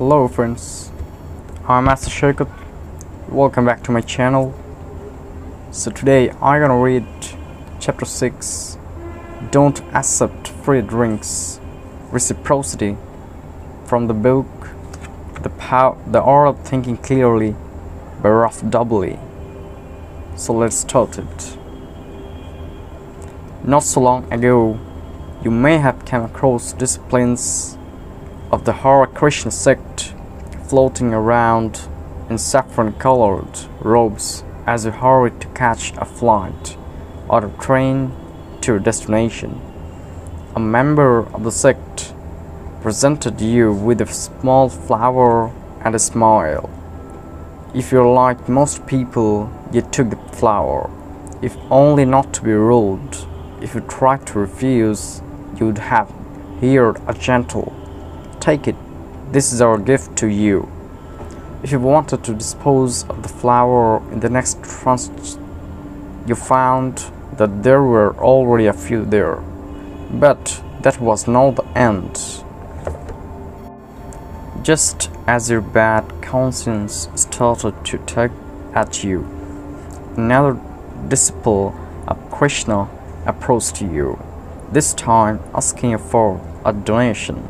Hello friends, I'm Master Shakut. Welcome back to my channel. So today I'm gonna read chapter 6, Don't Accept Free Drinks, Reciprocity, from the book The Art of Thinking Clearly by Rolf Dobelli. So let's start it. Not so long ago, you may have come across disciplines of the Hare Krishna sect floating around in saffron-colored robes as you hurried to catch a flight or a train to your destination. A member of the sect presented you with a small flower and a smile. If you're like most people, you took the flower, if only not to be rude. If you tried to refuse, you'd have heard a gentle, "Take it, this is our gift to you." If you wanted to dispose of the flower in the next tranche, you found that there were already a few there. But that was not the end. Just as your bad conscience started to tug at you, another disciple of Krishna approached you, this time asking you for a donation.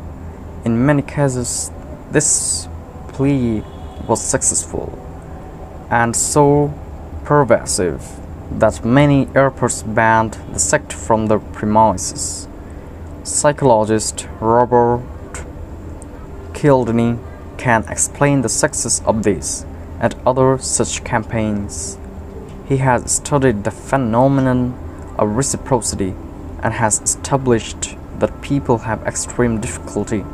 In many cases, this plea was successful and so pervasive that many airports banned the sect from the premises. Psychologist Robert Kildeny can explain the success of this and other such campaigns. He has studied the phenomenon of reciprocity and has established that people have extreme difficulty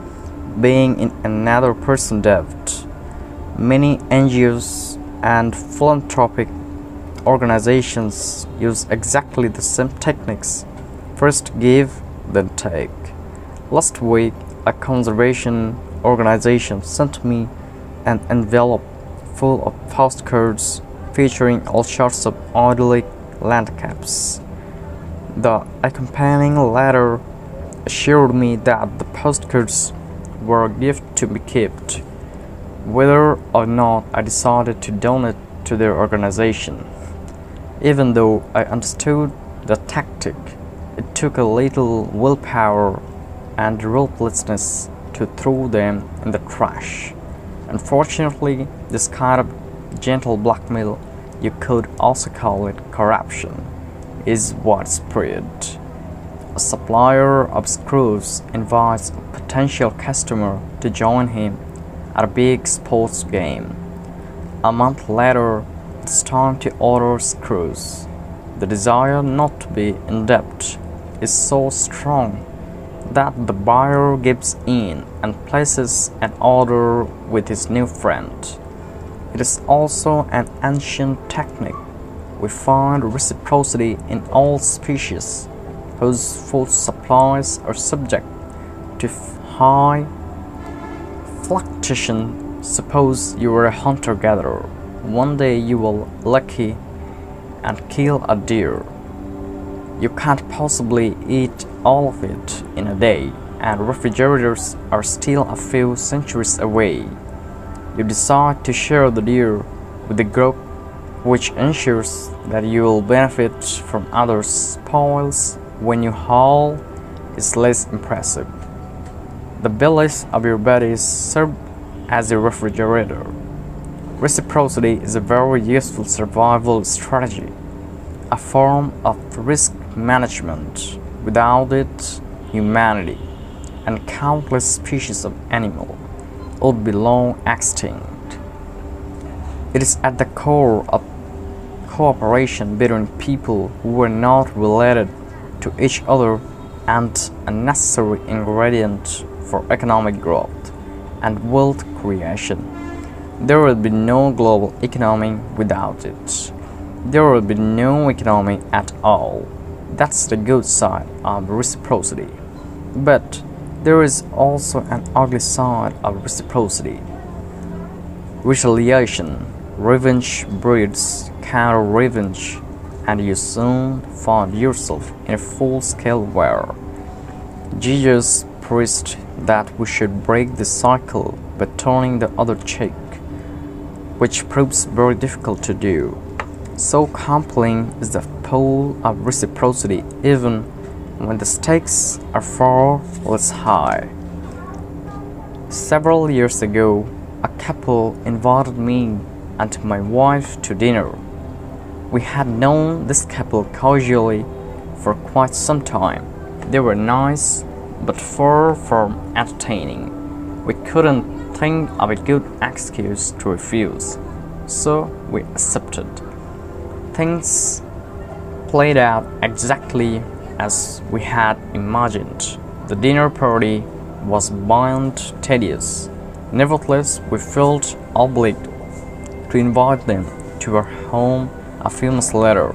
being in another person's debt. Many NGOs and philanthropic organizations use exactly the same techniques. First give, then take. Last week, a conservation organization sent me an envelope full of postcards featuring all sorts of idyllic landscapes. The accompanying letter assured me that the postcards were a gift to be kept, whether or not I decided to donate to their organization. Even though I understood the tactic, it took a little willpower and ruthlessness to throw them in the trash. Unfortunately, this kind of gentle blackmail, you could also call it corruption, is widespread. A supplier of screws invites a potential customer to join him at a big sports game. A month later, it's time to order screws. The desire not to be in debt is so strong that the buyer gives in and places an order with his new friend. It is also an ancient technique. We find reciprocity in all species whose food supplies are subject to high fluctuation. Suppose you were a hunter-gatherer. One day you were lucky and kill a deer. You can't possibly eat all of it in a day, and refrigerators are still a few centuries away. You decide to share the deer with the group, which ensures that you will benefit from others' spoils when your haul is less impressive. The bellies of your bodies serve as a refrigerator. Reciprocity is a very useful survival strategy, a form of risk management. Without it, humanity and countless species of animal would be long extinct. It is at the core of cooperation between people who were not related to each other and a necessary ingredient for economic growth and wealth creation. There will be no global economy without it. There will be no economy at all. That's the good side of reciprocity. But there is also an ugly side of reciprocity. Retaliation. Revenge breeds counter-revenge, and you soon find yourself in a full-scale war. Jesus preached that we should break the cycle by turning the other cheek, which proves very difficult to do. So compelling is the pull of reciprocity even when the stakes are far less high. Several years ago, a couple invited me and my wife to dinner. We had known this couple casually for quite some time. They were nice, but far from entertaining. We couldn't think of a good excuse to refuse, so we accepted. Things played out exactly as we had imagined. The dinner party was beyond tedious. Nevertheless, we felt obliged to invite them to our home a few months later.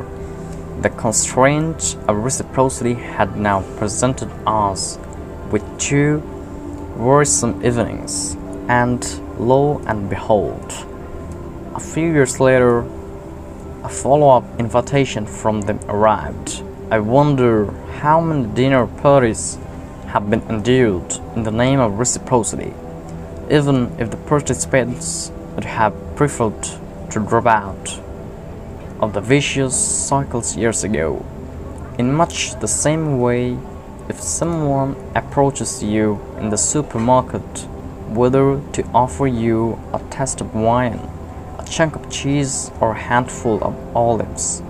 The constraint of reciprocity had now presented us with 2 wearisome evenings, and lo and behold, a few years later, a follow-up invitation from them arrived. I wonder how many dinner parties have been endured in the name of reciprocity, even if the participants would have preferred to drop out of the vicious cycles years ago. In much the same way, if someone approaches you in the supermarket, whether to offer you a taste of wine, a chunk of cheese, or a handful of olives,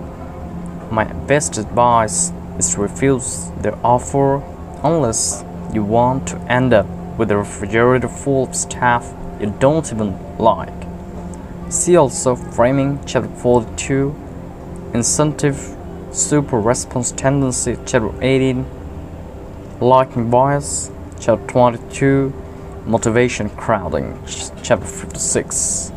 my best advice is to refuse their offer unless you want to end up with a refrigerator full of stuff you don't even like. See also Framing, Chapter 42, Incentive, Super Response Tendency, Chapter 18, Liking Bias, Chapter 22, Motivation Crowding, Chapter 56.